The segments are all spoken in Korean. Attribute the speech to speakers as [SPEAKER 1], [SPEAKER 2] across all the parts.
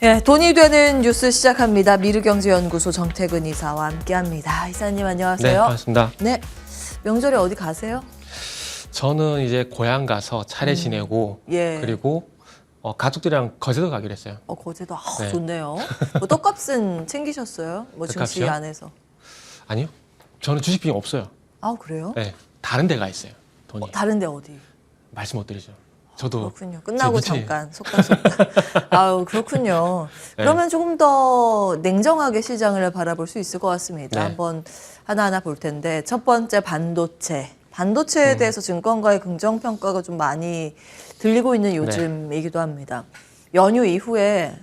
[SPEAKER 1] 예, 돈이 되는 뉴스 시작합니다. 미르경제연구소 정태근 이사와 함께합니다. 이사님 안녕하세요.
[SPEAKER 2] 네, 반갑습니다.
[SPEAKER 1] 네, 명절에 어디 가세요?
[SPEAKER 2] 저는 이제 고향 가서 차례 지내고
[SPEAKER 1] 예.
[SPEAKER 2] 그리고 가족들이랑 거제도 가기로 했어요.
[SPEAKER 1] 거제도
[SPEAKER 2] 네.
[SPEAKER 1] 좋네요. 뭐 떡값은 챙기셨어요? 뭐 증시
[SPEAKER 2] 떡값이요?
[SPEAKER 1] 안에서?
[SPEAKER 2] 아니요, 저는 주식 비중 없어요.
[SPEAKER 1] 아 그래요?
[SPEAKER 2] 네, 다른 데가 있어요. 돈이
[SPEAKER 1] 다른데 어디?
[SPEAKER 2] 말씀 못 드리죠. 저도
[SPEAKER 1] 그렇군요. 끝나고
[SPEAKER 2] 제 밑에-
[SPEAKER 1] 잠깐 속단속단. 아유 그렇군요.
[SPEAKER 2] 네.
[SPEAKER 1] 그러면 조금 더 냉정하게 시장을 바라볼 수 있을 것 같습니다.
[SPEAKER 2] 네.
[SPEAKER 1] 한번 하나하나 볼 텐데 첫 번째 반도체. 반도체에 대해서 증권가의 긍정 평가가 좀 많이 들리고 있는 요즘이기도 합니다. 연휴 이후에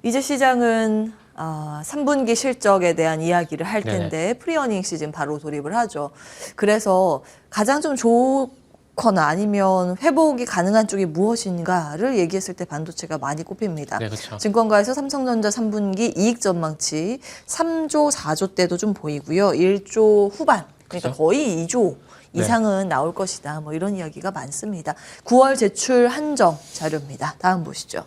[SPEAKER 1] 이제 시장은 3분기 실적에 대한 이야기를 할 텐데 프리어닝 시즌 바로 돌입을 하죠. 그래서 가장 좀 좋거나 아니면 회복이 가능한 쪽이 무엇인가를 얘기했을 때 반도체가 많이 꼽힙니다.
[SPEAKER 2] 네, 그렇죠.
[SPEAKER 1] 증권가에서 삼성전자 3분기 이익 전망치 3조, 4조 대도 좀 보이고요. 1조 후반, 그러니까
[SPEAKER 2] 그렇죠.
[SPEAKER 1] 거의 2조 이상은 나올 것이다. 뭐 이런 이야기가 많습니다. 9월 제출 한정 자료입니다. 다음 보시죠.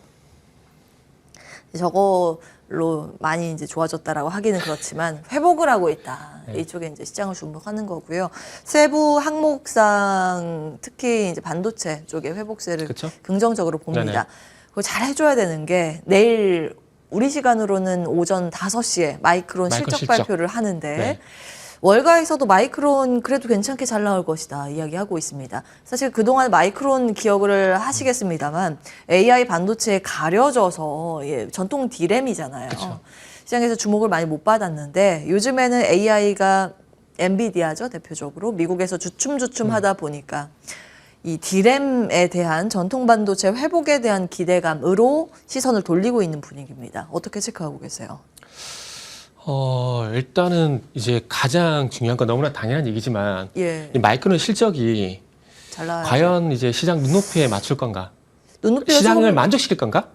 [SPEAKER 1] 저걸로 많이 이제 좋아졌다라고 하기는 그렇지만 회복을 하고 있다. 이쪽에 이제 시장을 주목하는 거고요. 세부 항목상 특히 이제 반도체 쪽의 회복세를
[SPEAKER 2] 그쵸?
[SPEAKER 1] 긍정적으로 봅니다.
[SPEAKER 2] 네네.
[SPEAKER 1] 그거 잘 해줘야 되는 게 내일 우리 시간으로는 오전 5시에 마이크론 실적
[SPEAKER 2] 실적.
[SPEAKER 1] 발표를 하는데
[SPEAKER 2] 네.
[SPEAKER 1] 월가에서도 마이크론 그래도 괜찮게 잘 나올 것이다 이야기하고 있습니다. 사실 그동안 마이크론 기억을 하시겠습니다만 AI 반도체에 가려져서 전통 디램이잖아요.
[SPEAKER 2] 그쵸.
[SPEAKER 1] 시장에서 주목을 많이 못 받았는데 요즘에는 AI가 엔비디아죠 대표적으로 미국에서 주춤주춤하다 보니까 이 디램에 대한 전통 반도체 회복에 대한 기대감으로 시선을 돌리고 있는 분위기입니다. 어떻게 체크하고 계세요?
[SPEAKER 2] 일단은 이제 가장 중요한 건 너무나 당연한 얘기지만
[SPEAKER 1] 예,
[SPEAKER 2] 이 마이크론 실적이
[SPEAKER 1] 잘 나와요.
[SPEAKER 2] 과연 이제 시장 눈높이에 맞출 건가?
[SPEAKER 1] 눈높이가
[SPEAKER 2] 시장을
[SPEAKER 1] 조금-
[SPEAKER 2] 만족시킬 건가?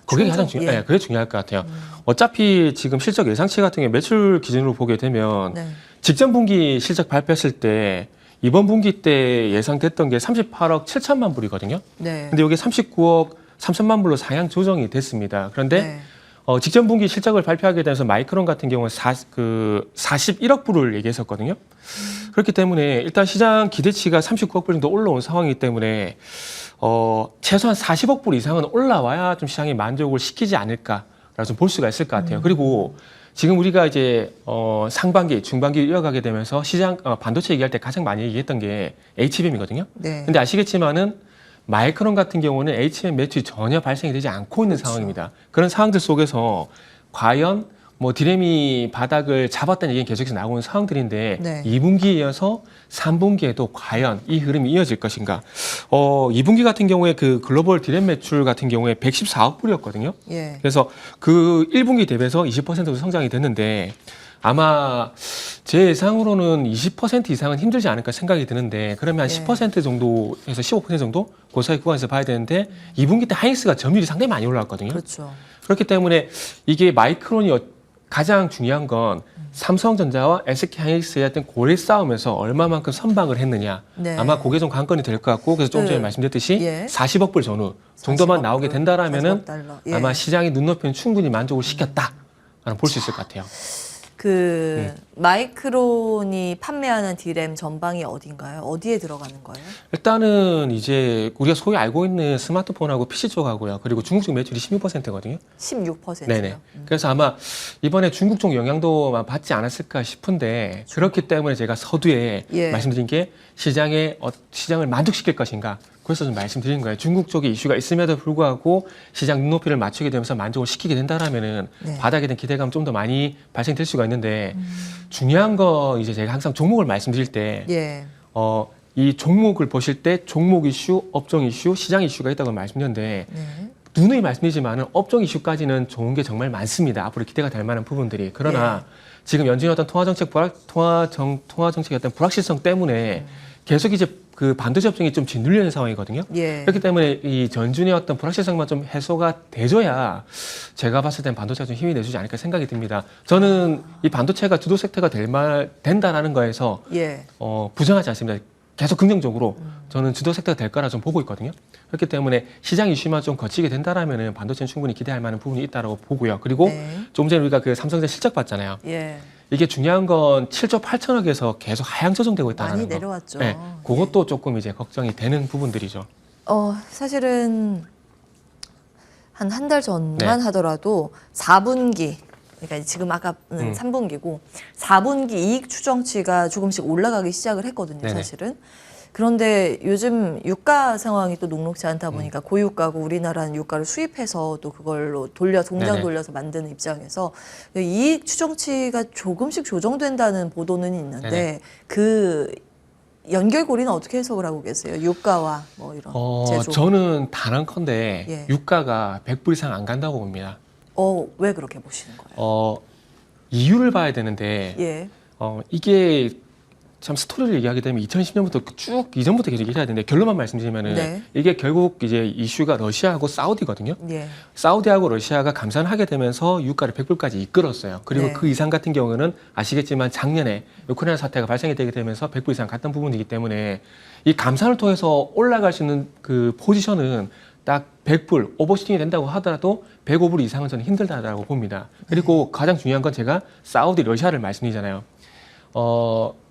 [SPEAKER 2] 그게 가장 중요.
[SPEAKER 1] 예.
[SPEAKER 2] 그게 중요할 것 같아요. 어차피 지금 실적 예상치 같은 게 매출 기준으로 보게 되면
[SPEAKER 1] 네.
[SPEAKER 2] 직전 분기 실적 발표했을 때 이번 분기 때 예상됐던 게 38억 7천만 불이거든요.
[SPEAKER 1] 네.
[SPEAKER 2] 근데 여기 39억 3천만 불로 상향 조정이 됐습니다. 그런데
[SPEAKER 1] 네.
[SPEAKER 2] 직전 분기 실적을 발표하게 되면서 마이크론 같은 경우는 41억 불을 얘기했었거든요. 그렇기 때문에 일단 시장 기대치가 39억 불 정도 올라온 상황이기 때문에 최소한 40억 불 이상은 올라와야 좀 시장이 만족을 시키지 않을까라고 좀 볼 수가 있을 것 같아요. 그리고 지금 우리가 이제 상반기, 중반기 이어가게 되면서 시장 반도체 얘기할 때 가장 많이 얘기했던 게 HBM이거든요.
[SPEAKER 1] 네.
[SPEAKER 2] 근데 아시겠지만은 마이크론 같은 경우는 HBM 매출이 전혀 발생이 되지 않고 있는 상황입니다. 그런 상황들 속에서 과연 뭐 디램이 바닥을 잡았다는 얘기는 계속해서 나오는 상황들인데
[SPEAKER 1] 네.
[SPEAKER 2] 2분기에 이어서 3분기에도 과연 이 흐름이 이어질 것인가? 2분기 같은 경우에 그 글로벌 디램 매출 같은 경우에 114억 불이었거든요.
[SPEAKER 1] 예.
[SPEAKER 2] 그래서 그 1분기 대비해서 20% 정도 성장이 됐는데 아마 제 예상으로는 20% 이상은 힘들지 않을까 생각이 드는데 그러면 한
[SPEAKER 1] 예.
[SPEAKER 2] 10% 정도에서 15% 정도 그 사이 구간에서 봐야 되는데 2분기 때 하이닉스가 점유율이 상당히 많이 올라왔거든요.
[SPEAKER 1] 그렇죠.
[SPEAKER 2] 그렇기 때문에 이게 마이크론이 가장 중요한 건 삼성전자와 SK하이닉스의 어떤 고래 싸움에서 얼마만큼 선방을 했느냐.
[SPEAKER 1] 네.
[SPEAKER 2] 아마 그게 좀 관건이 될 것 같고 그래서 조금 전에 말씀드렸듯이
[SPEAKER 1] 예.
[SPEAKER 2] 40억 불 전후 정도만
[SPEAKER 1] 40억
[SPEAKER 2] 나오게
[SPEAKER 1] 불,
[SPEAKER 2] 된다라면은
[SPEAKER 1] 40억 달러. 예.
[SPEAKER 2] 아마 시장의 눈높이는 충분히 만족을 시켰다라는 볼 수 있을 것 같아요.
[SPEAKER 1] 마이크론이 판매하는 디램 전방이 어딘가요? 어디에 들어가는 거예요?
[SPEAKER 2] 일단은 이제 우리가 소위 알고 있는 스마트폰하고 PC 쪽하고요. 그리고 중국 쪽 매출이 16%거든요.
[SPEAKER 1] 16%요.
[SPEAKER 2] 네네. 그래서 아마 이번에 중국 쪽 영향도 받지 않았을까 싶은데 그렇기 때문에 제가 서두에
[SPEAKER 1] 예.
[SPEAKER 2] 말씀드린 게 시장을 만족시킬 것인가. 그래서 좀 말씀드린 거예요. 중국 쪽에 이슈가 있음에도 불구하고 시장 눈높이를 맞추게 되면서 만족을 시키게 된다라면은
[SPEAKER 1] 네.
[SPEAKER 2] 바닥에 대한 기대감 좀 더 많이 발생될 수가 있는데 중요한 거 이제 제가 항상 종목을 말씀드릴 때
[SPEAKER 1] 예.
[SPEAKER 2] 이 종목을 보실 때 종목 이슈, 업종 이슈, 시장 이슈가 있다고 말씀드렸는데
[SPEAKER 1] 네.
[SPEAKER 2] 누누이 말씀드리지만은 업종 이슈까지는 좋은 게 정말 많습니다. 앞으로 기대가 될 만한 부분들이. 그러나 지금 연준의 어떤 통화정책의 어떤 불확실성 때문에 계속 이제 그 반도체 업종이 좀 짓눌리는 상황이거든요.
[SPEAKER 1] 예.
[SPEAKER 2] 그렇기 때문에 이 전준의 어떤 불확실성만 좀 해소가 돼줘야 제가 봤을 땐 반도체가 좀 힘이 내주지 않을까 생각이 듭니다. 저는 이 반도체가 주도 섹터가 된다라는 거에서
[SPEAKER 1] 예.
[SPEAKER 2] 부정하지 않습니다. 계속 긍정적으로 저는 주도 섹터가 될 거라 좀 보고 있거든요. 그렇기 때문에 시장 이슈만 좀 거치게 된다라면은 반도체는 충분히 기대할 만한 부분이 있다라고 보고요. 그리고
[SPEAKER 1] 네.
[SPEAKER 2] 조금 전에 우리가 그 삼성전자 실적 봤잖아요.
[SPEAKER 1] 예.
[SPEAKER 2] 이게 중요한 건 7조 8천억에서 계속 하향 조정되고 있다는
[SPEAKER 1] 많이
[SPEAKER 2] 거.
[SPEAKER 1] 내려왔죠.
[SPEAKER 2] 네, 그것도 조금 이제 걱정이 되는 부분들이죠.
[SPEAKER 1] 사실은 한 달 전만
[SPEAKER 2] 네.
[SPEAKER 1] 하더라도 4분기, 그러니까 지금 아까는 3분기고 4분기 이익 추정치가 조금씩 올라가기 시작을 했거든요,
[SPEAKER 2] 네네.
[SPEAKER 1] 사실은. 그런데 요즘 유가 상황이 또 녹록지 않다 보니까 고유가고 우리나라는 유가를 수입해서 또 그걸로 공장
[SPEAKER 2] 네네.
[SPEAKER 1] 돌려서 만드는 입장에서 이익 추정치가 조금씩 조정된다는 보도는 있는데
[SPEAKER 2] 네네.
[SPEAKER 1] 그 연결고리는 어떻게 해석을 하고 계세요? 유가와 뭐 이런 제조.
[SPEAKER 2] 저는 단언컨대
[SPEAKER 1] 예.
[SPEAKER 2] 유가가 100불 이상 안 간다고 봅니다.
[SPEAKER 1] 왜 그렇게 보시는 거예요?
[SPEAKER 2] 이유를 봐야 되는데
[SPEAKER 1] 예.
[SPEAKER 2] 이게 참 스토리를 얘기하게 되면 2010년부터 쭉 이전부터 계속 얘기해야 되는데 결론만 말씀드리면은
[SPEAKER 1] 네.
[SPEAKER 2] 이게 결국 이제 이슈가 러시아하고 사우디거든요.
[SPEAKER 1] 예.
[SPEAKER 2] 사우디하고 러시아가 감산을 하게 되면서 유가를 100불까지 이끌었어요. 그리고
[SPEAKER 1] 네.
[SPEAKER 2] 그 이상 같은 경우는 아시겠지만 작년에 우크라이나 사태가 발생이 되게 되면서 100불 이상 갔던 부분이기 때문에 이 감산을 통해서 올라갈 수 있는 그 포지션은 딱 100불 오버슈팅이 된다고 하더라도 105불 이상은 저는 힘들다라고 봅니다. 그리고 가장 중요한 건 제가 사우디, 러시아를 말씀드리잖아요.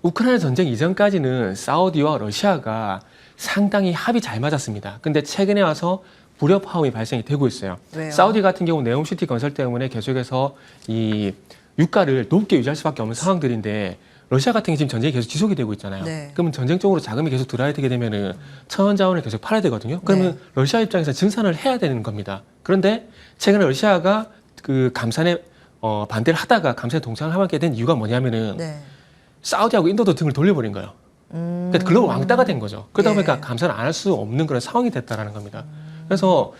[SPEAKER 2] 우크라이나 전쟁 이전까지는 사우디와 러시아가 상당히 합이 잘 맞았습니다. 근데 최근에 와서 불협 화음이 발생이 되고 있어요.
[SPEAKER 1] 왜요?
[SPEAKER 2] 사우디 같은 경우 네옴시티 건설 때문에 계속해서 이 유가를 높게 유지할 수밖에 없는 상황들인데 러시아 같은 경우 지금 전쟁이 계속 지속이 되고 있잖아요.
[SPEAKER 1] 네.
[SPEAKER 2] 그러면 전쟁 쪽으로 자금이 계속 들어야 되게 되면은 천연 자원을 계속 팔아야 되거든요. 그러면
[SPEAKER 1] 네.
[SPEAKER 2] 러시아 입장에서 증산을 해야 되는 겁니다. 그런데 최근에 러시아가 그 감산에 반대를 하다가 감산에 동참을 하게 된 이유가 뭐냐면은
[SPEAKER 1] 네.
[SPEAKER 2] 사우디하고 인도도 등을 돌려버린 거예요. 그러니까 글로벌 왕따가 된 거죠. 그러다
[SPEAKER 1] 예.
[SPEAKER 2] 보니까 감산을 안 할 수 없는 그런 상황이 됐다라는 겁니다. 그래서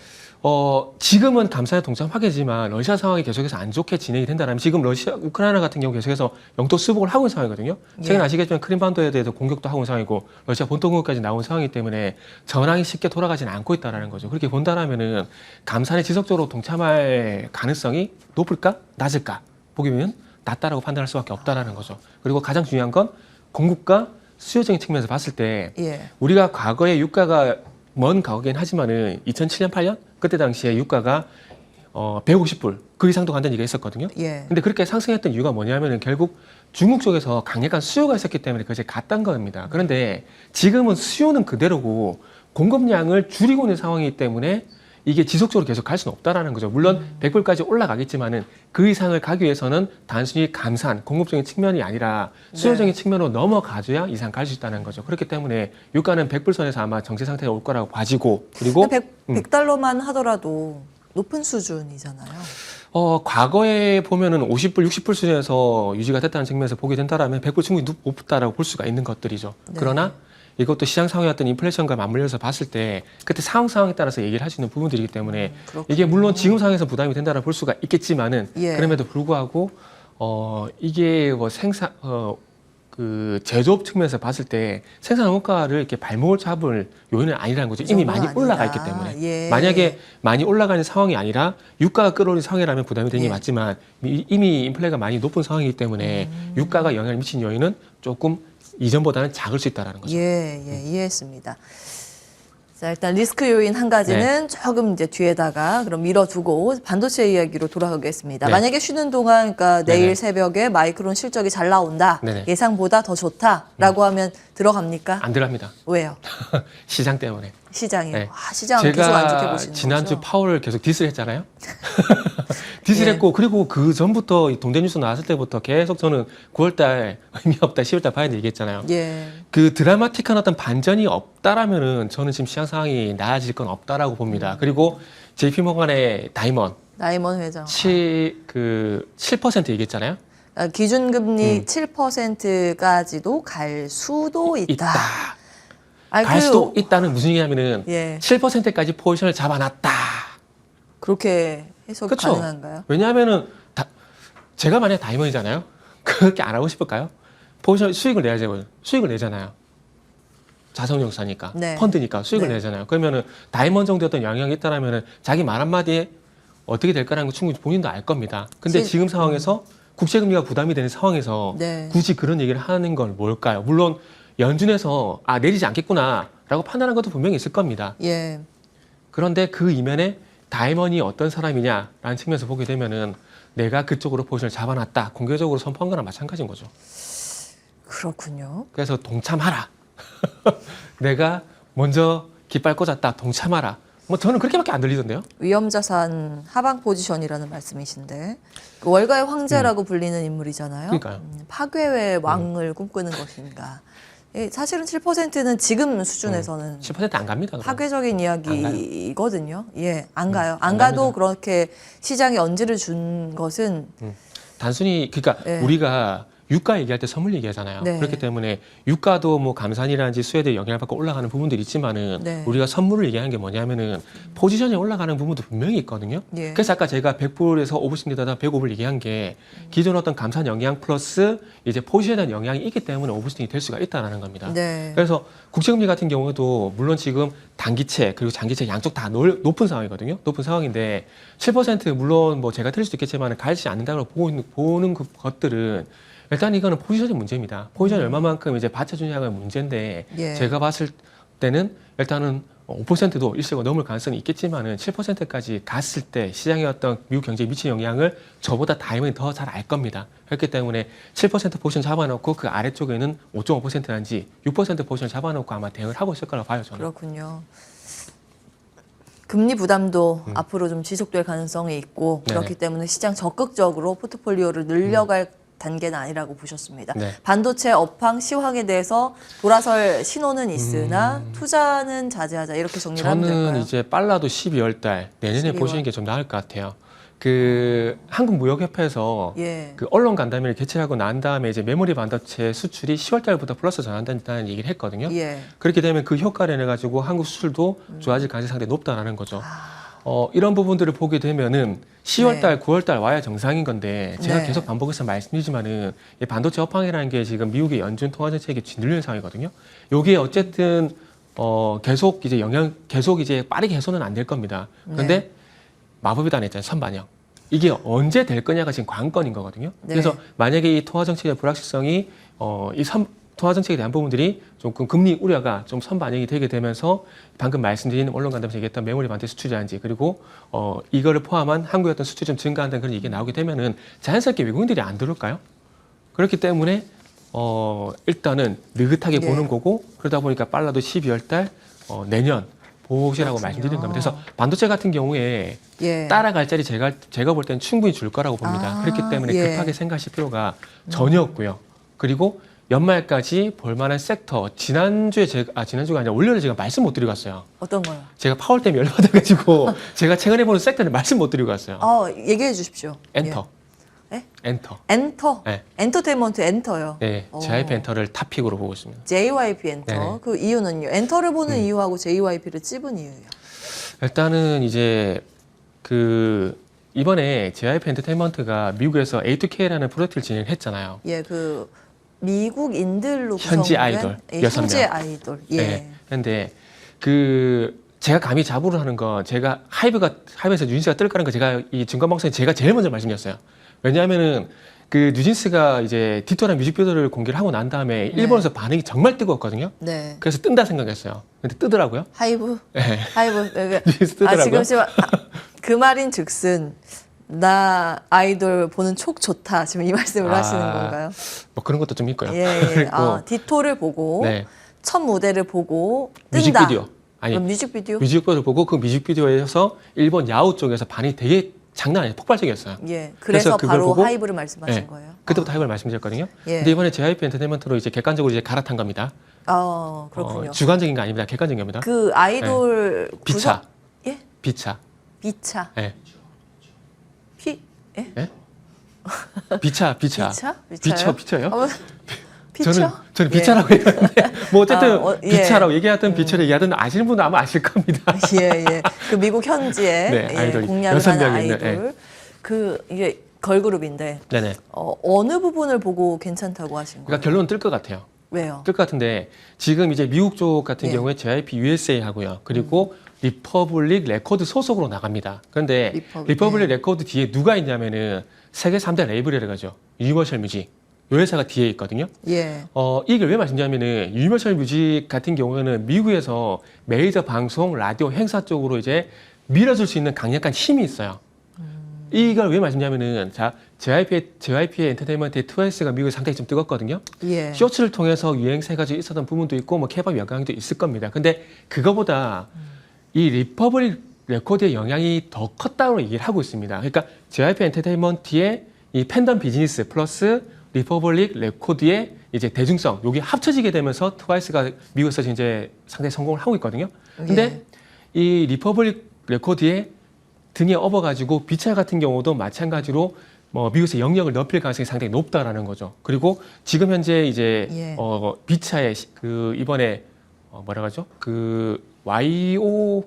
[SPEAKER 2] 지금은 감산에 동참하겠지만 러시아 상황이 계속해서 안 좋게 진행이 된다면 지금 러시아, 우크라이나 같은 경우 계속해서 영토 수복을 하고 있는 상황이거든요. 최근
[SPEAKER 1] 예.
[SPEAKER 2] 아시겠지만 크림반도에 대해서 공격도 하고 있는 상황이고 러시아 본토 공격까지 나온 상황이기 때문에 전황이 쉽게 돌아가지는 않고 있다라는 거죠. 그렇게 본다라면은 감산에 지속적으로 동참할 가능성이 높을까, 낮을까 보기 보면 낮다라고 판단할 수밖에 없다라는 거죠. 그리고 가장 중요한 건 공급과 수요적인 측면에서 봤을 때
[SPEAKER 1] 예.
[SPEAKER 2] 우리가 과거에 유가가 먼 과거긴 하지만은 2007년, 8년 그때 당시에 유가가 150불 그 이상도 간다는 얘기가 있었거든요.
[SPEAKER 1] 예.
[SPEAKER 2] 근데 그렇게 상승했던 이유가 뭐냐면은 결국 중국 쪽에서 강력한 수요가 있었기 때문에 그것이 갔던 겁니다. 그런데 지금은 수요는 그대로고 공급량을 줄이고 있는 상황이기 때문에 이게 지속적으로 계속 갈 수는 없다라는 거죠. 물론 100불까지 올라가겠지만은 그 이상을 가기 위해서는 단순히 감산, 공급적인 측면이 아니라 수요적인 측면으로 넘어가줘야 이상 갈 수 있다는 거죠. 그렇기 때문에 유가는 100불 선에서 아마 정체 상태가 올 거라고 봐지고 그리고
[SPEAKER 1] 100달러만 하더라도 높은 수준이잖아요.
[SPEAKER 2] 과거에 보면은 50불, 60불 수준에서 유지가 됐다는 측면에서 보게 된다라면 100불 충분히 높다라고 볼 수가 있는 것들이죠.
[SPEAKER 1] 네.
[SPEAKER 2] 그러나 이것도 시장 상황의 어떤 인플레이션과 맞물려서 봤을 때 그때 상황에 따라서 얘기를 할 수 있는 부분들이기 때문에
[SPEAKER 1] 그렇군요.
[SPEAKER 2] 이게 물론 지금 상황에서 부담이 된다라 볼 수가 있겠지만은
[SPEAKER 1] 예.
[SPEAKER 2] 그럼에도 불구하고 이게 뭐 그 제조업 측면에서 봤을 때 생산 원가를 이렇게 발목을 잡을 요인은 아니라는 거죠. 이미 많이
[SPEAKER 1] 아니다.
[SPEAKER 2] 올라가 있기 때문에.
[SPEAKER 1] 예.
[SPEAKER 2] 만약에 많이 올라가는 상황이 아니라 유가가 끌어올린 상황이라면 부담이 되는 게
[SPEAKER 1] 예.
[SPEAKER 2] 맞지만 이미 인플레가 많이 높은 상황이기 때문에 유가가 영향을 미친 요인은 조금 이전보다는 작을 수 있다는 거죠.
[SPEAKER 1] 예, 이해했습니다. 자, 일단 리스크 요인 한 가지는 조금 이제 뒤에다가 그럼 밀어두고 반도체 이야기로 돌아가겠습니다.
[SPEAKER 2] 네.
[SPEAKER 1] 만약에 쉬는 동안, 그러니까 내일
[SPEAKER 2] 네네.
[SPEAKER 1] 새벽에 마이크론 실적이 잘 나온다,
[SPEAKER 2] 네네.
[SPEAKER 1] 예상보다 더 좋다라고 하면 들어갑니까?
[SPEAKER 2] 안 들어갑니다.
[SPEAKER 1] 왜요?
[SPEAKER 2] 시장 때문에.
[SPEAKER 1] 시장이요.
[SPEAKER 2] 네.
[SPEAKER 1] 시장은 계속 안 좋게
[SPEAKER 2] 제가
[SPEAKER 1] 보시는
[SPEAKER 2] 지난주
[SPEAKER 1] 거죠?
[SPEAKER 2] 파월을 계속 디스를 했잖아요. 디스를
[SPEAKER 1] 예.
[SPEAKER 2] 했고 그리고 그 전부터 이 동대 뉴스 나왔을 때부터 계속 저는 9월달 의미 없다, 10월달 봐야 돼 얘기했잖아요.
[SPEAKER 1] 예.
[SPEAKER 2] 그 드라마틱한 어떤 반전이 없다라면은 저는 지금 시장 상황이 나아질 건 없다라고 봅니다. 그리고 JP모건의 다이먼
[SPEAKER 1] 나이먼 회장.
[SPEAKER 2] 7% 얘기했잖아요.
[SPEAKER 1] 기준금리 7%까지도 갈 수도 있다. 아니,
[SPEAKER 2] 갈 수도 있다는 무슨 얘기냐면은
[SPEAKER 1] 예.
[SPEAKER 2] 7%까지 포지션을 잡아놨다.
[SPEAKER 1] 그렇게 해석
[SPEAKER 2] 그쵸?
[SPEAKER 1] 가능한가요?
[SPEAKER 2] 왜냐하면은 제가 만약 다이먼이잖아요. 그렇게 안 하고 싶을까요? 포지션 수익을 내야죠. 수익을 내잖아요. 자산운용사니까,
[SPEAKER 1] 네.
[SPEAKER 2] 펀드니까 수익을
[SPEAKER 1] 네.
[SPEAKER 2] 내잖아요. 그러면은 다이먼 정도 어떤 영향이 있다라면은 자기 말 한마디에 어떻게 될까라는 거 충분히 본인도 알 겁니다. 근데 지금 상황에서 국채금리가 부담이 되는 상황에서
[SPEAKER 1] 네.
[SPEAKER 2] 굳이 그런 얘기를 하는 건 뭘까요? 물론 연준에서 내리지 않겠구나라고 판단한 것도 분명히 있을 겁니다.
[SPEAKER 1] 예.
[SPEAKER 2] 그런데 그 이면에 다이먼이 어떤 사람이냐라는 측면에서 보게 되면은 내가 그쪽으로 포지션을 잡아놨다 공개적으로 선포한 거랑 마찬가지인 거죠.
[SPEAKER 1] 그렇군요.
[SPEAKER 2] 그래서 동참하라. 내가 먼저 깃발 꽂았다. 동참하라. 뭐 저는 그렇게밖에 안 들리던데요.
[SPEAKER 1] 위험자산 하방 포지션이라는 말씀이신데 그 월가의 황제라고 불리는 인물이잖아요.
[SPEAKER 2] 그러니까요.
[SPEAKER 1] 파괴의 왕을 꿈꾸는 것인가. 예, 사실은 7%는 지금 수준에서는
[SPEAKER 2] 10%안 갑니다. 그럼.
[SPEAKER 1] 파괴적인 이야기거든요. 예, 안 가요. 안
[SPEAKER 2] 안
[SPEAKER 1] 가도
[SPEAKER 2] 갑니다.
[SPEAKER 1] 그렇게 시장에 언지를 준 것은
[SPEAKER 2] 단순히 그러니까
[SPEAKER 1] 네.
[SPEAKER 2] 우리가 유가 얘기할 때 선물 얘기하잖아요.
[SPEAKER 1] 네.
[SPEAKER 2] 그렇기 때문에 유가도 뭐 감산이라든지 수혜에 영향을 받고 올라가는 부분들이 있지만은
[SPEAKER 1] 네.
[SPEAKER 2] 우리가 선물을 얘기하는 게 뭐냐면은 포지션이 올라가는 부분도 분명히 있거든요.
[SPEAKER 1] 예.
[SPEAKER 2] 그래서 아까 제가 100불에서 5불씩 내다가 105불 얘기한 게 기존 어떤 감산 영향 플러스 이제 포지션에 대한 영향이 있기 때문에 5불씩이 될 수가 있다는 겁니다.
[SPEAKER 1] 네.
[SPEAKER 2] 그래서 국제금리 같은 경우도 물론 지금 단기채 그리고 장기채 양쪽 다 높은 상황이거든요. 높은 상황인데 7% 물론 뭐 제가 틀릴 수도 있겠지만 가지 않는다고 보는 그 것들은 일단 이거는 포지션의 문제입니다. 포지션이 얼마만큼 이제 받쳐주냐가 문제인데
[SPEAKER 1] 예.
[SPEAKER 2] 제가 봤을 때는 일단은 5%도 일시가 넘을 가능성이 있겠지만은 7%까지 갔을 때 시장의 어떤 미국 경제에 미치는 영향을 저보다 다이먼이 더 잘 알 겁니다. 그렇기 때문에 7% 포지션 잡아놓고 그 아래쪽에는 5.5%라든지 6% 포지션 잡아놓고 아마 대응을 하고 있을 거라고 봐요, 저는.
[SPEAKER 1] 그렇군요. 금리 부담도 앞으로 좀 지속될 가능성이 있고
[SPEAKER 2] 네네.
[SPEAKER 1] 그렇기 때문에 시장 적극적으로 포트폴리오를 늘려갈 단계는 아니라고 보셨습니다.
[SPEAKER 2] 네.
[SPEAKER 1] 반도체 업황 시황에 대해서 돌아설 신호는 있으나 투자는 자제하자 이렇게 정리를 하면
[SPEAKER 2] 저는
[SPEAKER 1] 될까요?
[SPEAKER 2] 이제 빨라도 12월 달 내년에
[SPEAKER 1] 12월.
[SPEAKER 2] 보시는 게 좀 나을 것 같아요. 그 한국무역협회에서
[SPEAKER 1] 예.
[SPEAKER 2] 그 언론 간담회를 개최하고 난 다음에 이제 메모리 반도체 수출이 10월 달부터 플러스 전환된다는 얘기를 했거든요.
[SPEAKER 1] 예.
[SPEAKER 2] 그렇게 되면 그 효과를 내 가지고 한국 수출도 좋아질 가능성이 상당히 높다라는 거죠. 이런 부분들을 보게 되면은 10월 달, 9월 달 와야 정상인 건데 제가
[SPEAKER 1] 네.
[SPEAKER 2] 계속 반복해서 말씀드리지만은 이 반도체 업황이라는 게 지금 미국의 연준 통화 정책에 짓눌리는 상황이거든요. 요게 어쨌든 계속 이제 빠르게 해소는 안 될 겁니다. 그런데
[SPEAKER 1] 네.
[SPEAKER 2] 마법이다 했잖아요. 선반영. 이게 언제 될 거냐가 지금 관건인 거거든요.
[SPEAKER 1] 네.
[SPEAKER 2] 그래서 만약에 이 통화 정책의 불확실성이 통화 정책에 대한 부분들이 조금 금리 우려가 좀 선반영이 되게 되면서 방금 말씀드린 언론 간담회에서 얘기했던 메모리 반도체 수출이라든지 그리고 이거를 포함한 한국의 어떤 수출이 좀 증가한다는 그런 얘기가 나오게 되면은 자연스럽게 외국인들이 안 들어올까요? 그렇기 때문에 일단은 느긋하게
[SPEAKER 1] 네.
[SPEAKER 2] 보는 거고 그러다 보니까 빨라도 12월 달 내년 보시라고
[SPEAKER 1] 그렇군요.
[SPEAKER 2] 말씀드리는 겁니다. 그래서 반도체 같은 경우에
[SPEAKER 1] 예.
[SPEAKER 2] 따라갈 자리 제가 볼 때는 충분히 줄 거라고 봅니다. 그렇기 때문에
[SPEAKER 1] 예.
[SPEAKER 2] 급하게 생각하실 필요가 전혀 없고요. 그리고 연말까지 볼만한 섹터 지난주가 아니라 원래는 제가 말씀 못 드리고 갔어요.
[SPEAKER 1] 어떤 거요?
[SPEAKER 2] 제가 파월 때문에 열받아가지고 제가 최근에 보는 섹터는 말씀 못 드리고 갔어요.
[SPEAKER 1] 얘기해 주십시오.
[SPEAKER 2] 엔터.
[SPEAKER 1] 예?
[SPEAKER 2] 엔터.
[SPEAKER 1] 엔터.
[SPEAKER 2] 네.
[SPEAKER 1] 엔터테인먼트 엔터요.
[SPEAKER 2] 네,
[SPEAKER 1] 오.
[SPEAKER 2] JYP 엔터를 탑픽으로 보고 있습니다.
[SPEAKER 1] JYP 엔터.
[SPEAKER 2] 네네.
[SPEAKER 1] 그 이유는요? 엔터를 보는 이유하고 JYP를 찝은 이유예요.
[SPEAKER 2] 일단은 이제 이번에 JYP 엔터테인먼트가 미국에서 A2K라는 프로젝트를 진행했잖아요.
[SPEAKER 1] 예, 그 미국인들로
[SPEAKER 2] 현지
[SPEAKER 1] 구성된
[SPEAKER 2] 아이돌,
[SPEAKER 1] 예,
[SPEAKER 2] 6명.
[SPEAKER 1] 현지 아이돌. 예.
[SPEAKER 2] 네. 근데 제가 감히 자부를 하는 건 제가 하이브에서 뉴진스가 뜰 거라는 거 제가 이 증권방송에 제가 제일 먼저 말씀드렸어요. 왜냐하면은 그 뉴진스가 이제 디토라는 뮤직비디오를 공개를 하고 난 다음에 일본에서 반응이 정말 뜨거웠거든요.
[SPEAKER 1] 네.
[SPEAKER 2] 그래서 뜬다 생각했어요. 근데 뜨더라고요.
[SPEAKER 1] 하이브.
[SPEAKER 2] 네.
[SPEAKER 1] 하이브.
[SPEAKER 2] 뉴진스 뜨더라고요.
[SPEAKER 1] 지금 그 말인즉슨 나 아이돌 보는 촉 좋다. 지금 이 말씀을 하시는 건가요?
[SPEAKER 2] 뭐 그런 것도 좀 있고요.
[SPEAKER 1] 예.
[SPEAKER 2] 그리고
[SPEAKER 1] 디토를 보고
[SPEAKER 2] 네.
[SPEAKER 1] 첫 무대를 보고 뜬다.
[SPEAKER 2] 뮤직비디오. 아니
[SPEAKER 1] 그럼 뮤직비디오?
[SPEAKER 2] 뮤직비디오를 보고 그 뮤직비디오에서 일본 야후 쪽에서 반응이 되게 장난 아니에요. 폭발적이었어요.
[SPEAKER 1] 예. 그래서
[SPEAKER 2] 그걸
[SPEAKER 1] 바로
[SPEAKER 2] 보고
[SPEAKER 1] 하이브를 말씀하신
[SPEAKER 2] 네.
[SPEAKER 1] 거예요.
[SPEAKER 2] 그때부터 하이브를 말씀드렸거든요.
[SPEAKER 1] 예.
[SPEAKER 2] 근데 이번에 JYP 엔터테인먼트로 이제 객관적으로 이제 갈아탄 겁니다.
[SPEAKER 1] 그렇군요.
[SPEAKER 2] 주관적인 거 아닙니다. 객관적인 겁니다.
[SPEAKER 1] 그 아이돌
[SPEAKER 2] 비차.
[SPEAKER 1] 구성- 예?
[SPEAKER 2] 비차.
[SPEAKER 1] 비차.
[SPEAKER 2] 예.
[SPEAKER 1] 예?
[SPEAKER 2] 예? 비차.
[SPEAKER 1] 비차?
[SPEAKER 2] 비차요?
[SPEAKER 1] 비차?
[SPEAKER 2] 저는 비차라고 얘기하는데 뭐 어쨌든
[SPEAKER 1] 예.
[SPEAKER 2] 비차라고 얘기하든 비차를 얘기하든 아시는 분은 아마 아실 겁니다.
[SPEAKER 1] 예, 예. 그 미국 현지의
[SPEAKER 2] 네,
[SPEAKER 1] 예,
[SPEAKER 2] 아이돌이
[SPEAKER 1] 공략을
[SPEAKER 2] 여섯
[SPEAKER 1] 하는
[SPEAKER 2] 명이 있는,
[SPEAKER 1] 아이돌. 이게 걸그룹인데
[SPEAKER 2] 네네.
[SPEAKER 1] 어느 부분을 보고 괜찮다고 하신 거예요?
[SPEAKER 2] 그러니까 결론은 뜰 것 같아요.
[SPEAKER 1] 왜요?
[SPEAKER 2] 뜰 것 같은데 지금 이제 미국 쪽 같은
[SPEAKER 1] 예.
[SPEAKER 2] 경우에 JYP USA 하고요. 그리고 리퍼블릭 레코드 소속으로 나갑니다. 그런데 리퍼블릭 레코드 뒤에 누가 있냐면은 세계 3대 레이블이라 가죠. 유니버셜 뮤직, 요 회사가 뒤에 있거든요.
[SPEAKER 1] 예.
[SPEAKER 2] 이걸 왜 말씀드리냐면은 유니버설 뮤직 같은 경우에는 미국에서 메이저 방송, 라디오 행사 쪽으로 이제 밀어줄 수 있는 강력한 힘이 있어요. 이걸 왜 말씀드리냐면은 자 JYP 엔터테인먼트의 트와이스가 미국에 상당히 좀 뜨겁거든요.
[SPEAKER 1] 예.
[SPEAKER 2] 쇼츠를 통해서 유행세가 있었던 부분도 있고 뭐 케이팝 영향도 있을 겁니다. 근데 그거보다 이 리퍼블릭 레코드의 영향이 더 컸다고 얘기를 하고 있습니다. 그러니까 JYP 엔터테인먼트의 이 팬덤 비즈니스 플러스 리퍼블릭 레코드의 이제 대중성 여기 합쳐지게 되면서 트와이스가 미국에서 이제 상당히 성공을 하고 있거든요. 근데 이 리퍼블릭 레코드의 등에 업어가지고 비차 같은 경우도 마찬가지로 뭐 미국에서 영역을 넓힐 가능성이 상당히 높다라는 거죠. 그리고 지금 현재 이제
[SPEAKER 1] 예.
[SPEAKER 2] 비차의 그 이번에 뭐라 하죠? 그 YO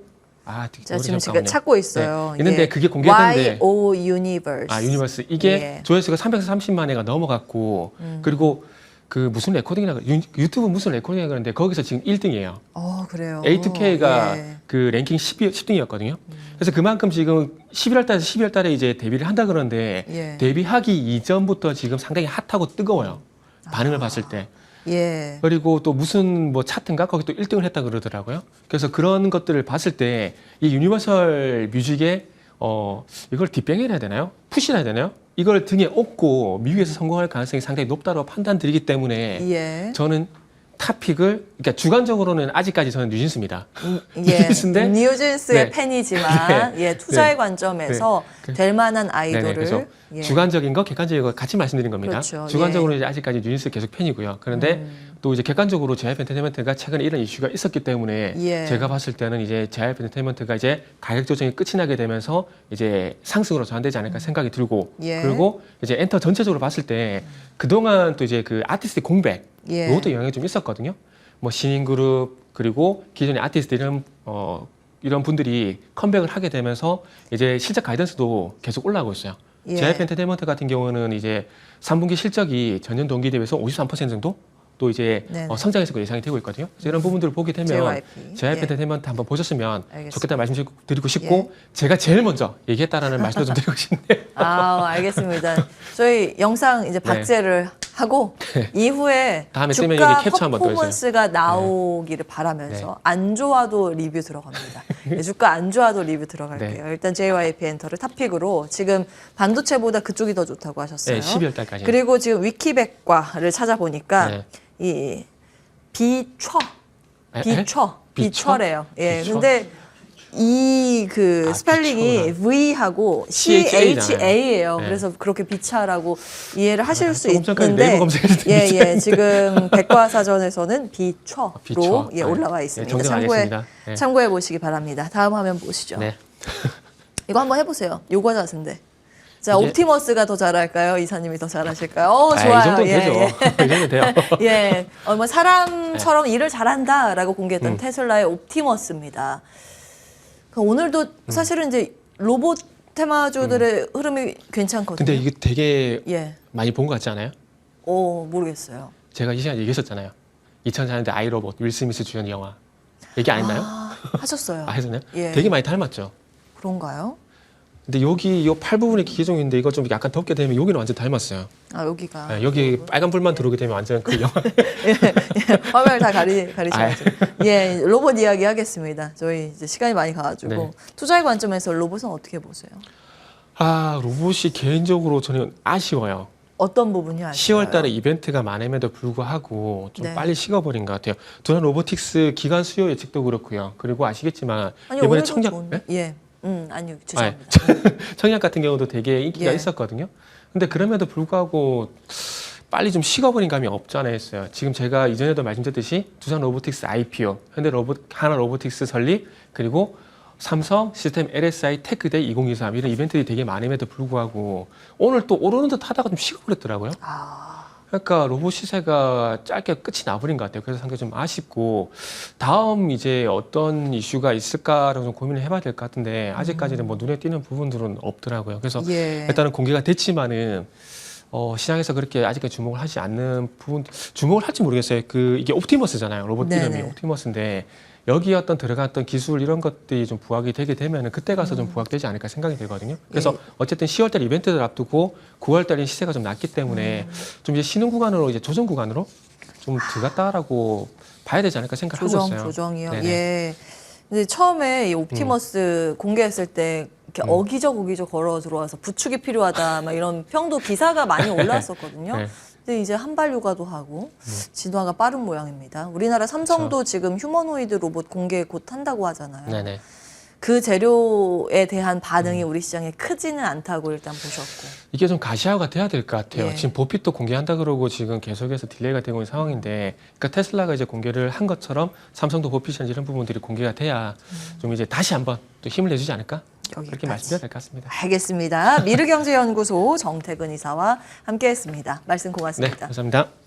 [SPEAKER 1] 자, 지금 찾고 있어요.
[SPEAKER 2] 네. 있는데 그게 공개됐는데
[SPEAKER 1] YO Universe.
[SPEAKER 2] 유니버스 이게
[SPEAKER 1] 예.
[SPEAKER 2] 조회수가 330만 회가 넘어갔고 그리고 그 무슨 레코딩이라 유튜브 무슨 레코딩이라 그러는데 거기서 지금 1등이에요.
[SPEAKER 1] 그래요.
[SPEAKER 2] A2K가
[SPEAKER 1] 예.
[SPEAKER 2] 그 랭킹 10등이었거든요. 그래서 그만큼 지금 11월 달에 이제 데뷔를 한다 그러는데
[SPEAKER 1] 예.
[SPEAKER 2] 데뷔하기 이전부터 지금 상당히 핫하고 뜨거워요. 반응을 봤을 때.
[SPEAKER 1] 예.
[SPEAKER 2] 그리고 또 무슨 뭐 차트인가 거기 또 1등을 했다 그러더라고요. 그래서 그런 것들을 봤을 때 이 유니버설 뮤직의 이걸 뒷병이라 해야 되나요? 푸시라 해야 되나요? 이걸 등에 업고 미국에서 성공할 가능성이 상당히 높다고 판단드리기 때문에
[SPEAKER 1] 예.
[SPEAKER 2] 저는 탑픽을 그러니까 주관적으로는 아직까지 저는 뉴진스입니다.
[SPEAKER 1] 예.
[SPEAKER 2] 뉴진스인데
[SPEAKER 1] 뉴진스의
[SPEAKER 2] 네.
[SPEAKER 1] 팬이지만 예, 투자의
[SPEAKER 2] 네.
[SPEAKER 1] 관점에서
[SPEAKER 2] 네.
[SPEAKER 1] 될 만한
[SPEAKER 2] 네네,
[SPEAKER 1] 아이돌을
[SPEAKER 2] 그래서
[SPEAKER 1] 예.
[SPEAKER 2] 주관적인 거, 객관적인 거 같이 말씀드린 겁니다.
[SPEAKER 1] 그렇죠.
[SPEAKER 2] 주관적으로 이제 아직까지 뉴진스 계속 팬이고요. 그런데 또 이제 객관적으로 JYP 엔터테인먼트가 최근에 이런 이슈가 있었기 때문에
[SPEAKER 1] 예.
[SPEAKER 2] 제가 봤을 때는 이제 JYP 엔터테인먼트가 이제 가격 조정이 끝이 나게 되면서 이제 상승으로 전환되지 않을까 생각이 들고
[SPEAKER 1] 예.
[SPEAKER 2] 그리고 이제 엔터 전체적으로 봤을 때 그동안 또 이제 그 아티스트 공백
[SPEAKER 1] 예.
[SPEAKER 2] 이것도 영향이 좀 있었거든요. 뭐 신인 그룹 그리고 기존의 아티스트 이런 분들이 컴백을 하게 되면서 이제 실적 가이던스도 계속 올라가고 있어요.
[SPEAKER 1] 예.
[SPEAKER 2] JYP 엔터테인먼트 같은 경우는 이제 3분기 실적이 전년 동기 대비해서 53% 정도 또 이제
[SPEAKER 1] 네네.
[SPEAKER 2] 성장했을 거 예상이 되고 있거든요. 그래서 이런 부분들을 보게 되면
[SPEAKER 1] JYP.
[SPEAKER 2] JYP
[SPEAKER 1] 예.
[SPEAKER 2] 엔터테인먼트 한번 보셨으면
[SPEAKER 1] 알겠습니다.
[SPEAKER 2] 좋겠다는 말씀 드리고 싶고 제가 제일 먼저 얘기했다라는 말씀도 좀 드리고 싶네요.
[SPEAKER 1] 알겠습니다. 저희 영상 이제 박제를 하고 이후에
[SPEAKER 2] 다음에 뜨면
[SPEAKER 1] 주가
[SPEAKER 2] 여기 캡처 한번 또
[SPEAKER 1] 퍼포먼스가 나오기를 바라면서
[SPEAKER 2] 네.
[SPEAKER 1] 안 좋아도 리뷰 들어갑니다. 네, 주가 안 좋아도 리뷰 들어갈게요.
[SPEAKER 2] 네.
[SPEAKER 1] 일단 JYP 엔터를 탑픽으로 지금 반도체보다 그쪽이 더 좋다고 하셨어요.
[SPEAKER 2] 네, 12월 달까지.
[SPEAKER 1] 그리고 지금 위키백과를 찾아보니까
[SPEAKER 2] 네.
[SPEAKER 1] 이 비처
[SPEAKER 2] 에?
[SPEAKER 1] 비처
[SPEAKER 2] 비처?
[SPEAKER 1] 비처래요. 예.
[SPEAKER 2] 비처?
[SPEAKER 1] 근데 이 그 스펠링이
[SPEAKER 2] 비처구나.
[SPEAKER 1] V하고
[SPEAKER 2] CHA 잖아요.
[SPEAKER 1] CHA예요.
[SPEAKER 2] 네.
[SPEAKER 1] 그래서 그렇게 비차라고 이해를 하실 수
[SPEAKER 2] 조금 전까지
[SPEAKER 1] 있는데
[SPEAKER 2] 네이버 검색해도
[SPEAKER 1] 예,
[SPEAKER 2] 되는데.
[SPEAKER 1] 예. 지금 백과사전에서는 비처로
[SPEAKER 2] 비처.
[SPEAKER 1] 예, 올라와 있습니다.
[SPEAKER 2] 정정하겠습니다. 네.
[SPEAKER 1] 참고해 보시기 바랍니다. 다음 화면 보시죠.
[SPEAKER 2] 네.
[SPEAKER 1] 이거 한번 해보세요. 요거 자세인데. 자,
[SPEAKER 2] 이게-
[SPEAKER 1] 옵티머스가 더 잘할까요? 이사님이 더 잘하실까요? 좋아요.
[SPEAKER 2] 이 정도는
[SPEAKER 1] 예,
[SPEAKER 2] 되죠.
[SPEAKER 1] 예.
[SPEAKER 2] 이 정도는 돼요.
[SPEAKER 1] 예, 뭐 사람처럼 일을 잘한다라고
[SPEAKER 2] 음.
[SPEAKER 1] 공개했던 테슬라의 옵티머스입니다. 그 오늘도 사실은 이제 로봇 테마주들의 흐름이 괜찮거든요.
[SPEAKER 2] 근데 이게 되게
[SPEAKER 1] 예,
[SPEAKER 2] 많이 본 것 같지 않아요?
[SPEAKER 1] 모르겠어요.
[SPEAKER 2] 제가 이 시간에 얘기했었잖아요. 2004년대 아이로봇 윌 스미스 주연 영화. 얘기 안 했나요?
[SPEAKER 1] 하셨어요.
[SPEAKER 2] 했었나요?
[SPEAKER 1] 예.
[SPEAKER 2] 되게 많이 닮았죠.
[SPEAKER 1] 그런가요?
[SPEAKER 2] 근데 여기 이 팔 부분이 기종인데 이거 좀 약간 덮게 되면 여기는 완전 닮았어요.
[SPEAKER 1] 여기가
[SPEAKER 2] 네, 여기 빨간 불만 들어오게 되면 완전 그 영화.
[SPEAKER 1] 화면을 다 가리셔야죠. 예, 로봇 이야기 하겠습니다. 저희 이제 시간이 많이 가가지고
[SPEAKER 2] 네.
[SPEAKER 1] 투자의 관점에서 로봇은 어떻게 보세요?
[SPEAKER 2] 로봇이 개인적으로 저는 아쉬워요.
[SPEAKER 1] 어떤 부분이 아쉬워요?
[SPEAKER 2] 10월 달에 이벤트가 많음에도 불구하고 좀
[SPEAKER 1] 네.
[SPEAKER 2] 빨리 식어버린 것 같아요. 두산 로보틱스 기간 수요 예측도 그렇고요. 그리고 아시겠지만
[SPEAKER 1] 아니,
[SPEAKER 2] 이번에
[SPEAKER 1] 올해도
[SPEAKER 2] 청약
[SPEAKER 1] 좋은데? 예, 아니요,
[SPEAKER 2] 아,
[SPEAKER 1] 죄송합니다.
[SPEAKER 2] 청약 같은 경우도 되게 인기가
[SPEAKER 1] 예.
[SPEAKER 2] 있었거든요. 근데 그럼에도 불구하고 빨리 좀 식어버린 감이 없지 않아 있어요. 지금 제가 이전에도 말씀드렸듯이 두산 로보틱스 IPO, 하나 로보틱스 설립, 그리고 삼성 시스템 LSI 테크데이 2023 이런 이벤트들이 되게 많음에도 불구하고 오늘 또 오르는 듯 하다가 좀 식어버렸더라고요. 그러니까 로봇 시세가 짧게 끝이 나버린 것 같아요. 그래서 상당히 좀 아쉽고 다음 이제 어떤 이슈가 있을까라고 좀 고민을 해봐야 될 것 같은데 아직까지는 뭐 눈에 띄는 부분들은 없더라고요. 그래서
[SPEAKER 1] 예.
[SPEAKER 2] 일단은 공개가 됐지만은 시장에서 그렇게 아직까지 주목을 하지 않는 부분, 주목을 할지 모르겠어요. 이게 옵티머스잖아요. 로봇
[SPEAKER 1] 네네.
[SPEAKER 2] 이름이 옵티머스인데 여기 어떤 들어갔던 기술 이런 것들이 좀 부각이 되게 되면은 그때 가서 좀 부각되지 않을까 생각이 들거든요. 그래서
[SPEAKER 1] 예.
[SPEAKER 2] 어쨌든 10월달 이벤트를 앞두고 9월달에 시세가 좀 낮기 때문에 좀 이제 쉬는 구간으로 이제 조정 구간으로 좀 들어갔다라고 봐야 되지 않을까 생각하고 있어요.
[SPEAKER 1] 조정이요.
[SPEAKER 2] 네네.
[SPEAKER 1] 예. 근데 처음에 이 옵티머스 공개했을 때 이렇게 어기적 걸어 들어와서 부축이 필요하다 막 이런 평도 기사가 많이 올라왔었거든요.
[SPEAKER 2] 네.
[SPEAKER 1] 근데 이제 한발 휴가도 하고 진화가 빠른 모양입니다. 우리나라 삼성도 지금 휴머노이드 로봇 공개 곧 한다고 하잖아요.
[SPEAKER 2] 네네.
[SPEAKER 1] 그 재료에 대한 반응이 우리 시장에 크지는 않다고 일단 보셨고.
[SPEAKER 2] 이게 좀 가시화가 돼야 될 것 같아요.
[SPEAKER 1] 예.
[SPEAKER 2] 지금 보핏도 공개한다 그러고 지금 계속해서 딜레이가 되고 있는 상황인데, 그러니까 테슬라가 이제 공개를 한 것처럼 삼성도 보핏이나 이런 부분들이 공개가 돼야 좀 이제 다시 한번 또 힘을 내주지 않을까? 그렇게
[SPEAKER 1] 여기까지.
[SPEAKER 2] 말씀드려야 될 것 같습니다.
[SPEAKER 1] 알겠습니다. 미르경제연구소 정태근 이사와 함께했습니다. 말씀
[SPEAKER 2] 네,
[SPEAKER 1] 고맙습니다.
[SPEAKER 2] 감사합니다.